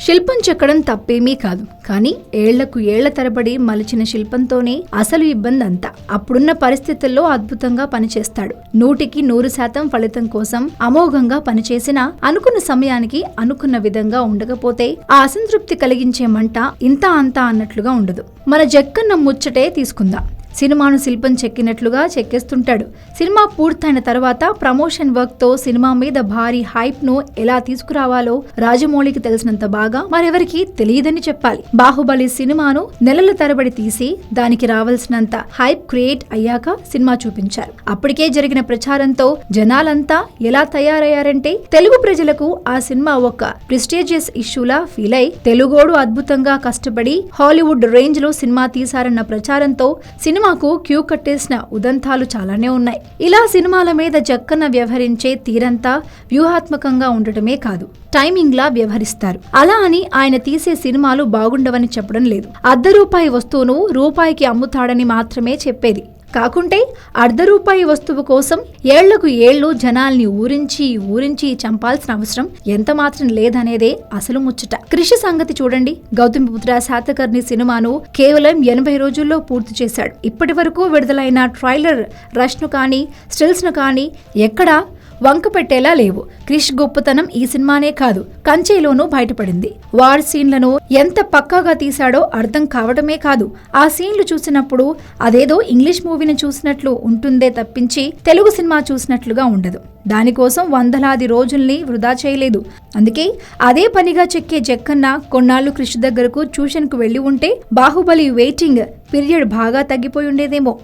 శిల్పం చెక్కడం తప్పేమీ కాదు, కానీ ఏళ్లకు ఏళ్ల తరబడి మలిచిన శిల్పంతోనే అసలు ఇబ్బంది అంతా. అప్పుడున్న పరిస్థితుల్లో అద్భుతంగా పనిచేస్తాడు. 100% ఫలితం కోసం అమోఘంగా పనిచేసినా అనుకున్న సమయానికి అనుకున్న విధంగా ఉండకపోతే ఆ అసంతృప్తి కలిగించే మంట ఇంత అంతా అన్నట్లుగా ఉండదు. మన జక్కన్న ముచ్చటే తీసుకుందాం. సినిమాను శిల్పం చెక్కినట్లుగా చెక్కేస్తుంటాడు. సినిమా పూర్తయిన తర్వాత ప్రమోషన్ వర్క్ తో సినిమా మీద భారీ హైప్ ను ఎలా తీసుకురావాలో రాజమౌళికి తెలిసినంత బాగా మరెవరికి తెలియదని చెప్పాలి. బాహుబలి సినిమాను నెలల తరబడి తీసి దానికి రావాల్సినంత హైప్ క్రియేట్ అయ్యాక సినిమా చూపించారు. అప్పటికే జరిగిన ప్రచారంతో జనాలంతా ఎలా తయారయ్యారంటే తెలుగు ప్రజలకు ఆ సినిమా ఒక ప్రెస్టీజియస్ ఇష్యూలా ఫీల్ అయి తెలుగోడు అద్భుతంగా కష్టపడి హాలీవుడ్ రేంజ్ లో సినిమా తీశారన్న ప్రచారంతో సినిమాకు క్యూ కట్టేసిన ఉదంతాలు చాలానే ఉన్నాయి. ఇలా సినిమాల మీద జక్కన్న వ్యవహరించే తీరంతా వ్యూహాత్మకంగా ఉండటమే కాదు, టైమింగ్ లా వ్యవహరిస్తారు. అలా అని ఆయన తీసే సినిమాలు బాగుండవని చెప్పడం లేదు. ₹1 వస్తువును రూపాయికి అమ్ముతాడని మాత్రమే చెప్పేది కాకుంటే ₹1 వస్తువు కోసం ఏళ్లకు ఏళ్లు జనాల్ని ఊరించి చంపాల్సిన అవసరం ఎంత మాత్రం లేదనేదే అసలు ముచ్చట. కృషి సంగతి చూడండి. గౌతమిపుత్ర శాతకర్ణి సినిమాను కేవలం 80 రోజుల్లో పూర్తి చేశాడు. ఇప్పటి వరకు విడుదలైన ట్రైలర్ రష్ ను కానీ స్టిల్స్ ను కానీ ఎక్కడా వంక పెట్టేలా లేవు. క్రిష్ గొప్పతనం ఈ సినిమానే కాదు, కంచేలోనూ బయటపడింది. వార్ సీన్లను ఎంత పక్కాగా తీశాడో అర్థం కావడమే కాదు, ఆ సీన్లు చూసినప్పుడు అదేదో ఇంగ్లీష్ మూవీని చూసినట్లు ఉంటుందే తప్పించి తెలుగు సినిమా చూసినట్లుగా ఉండదు. దానికోసం వందలాది రోజుల్ని వృధా చేయలేదు. అందుకే అదే పనిగా చెక్కే జక్కన్న కొన్నాళ్లు క్రిష్ దగ్గరకు ట్యూషన్ కు వెళ్లి ఉంటే బాహుబలి వెయిటింగ్ పీరియడ్ బాగా తగ్గిపోయి ఉండేదేమో.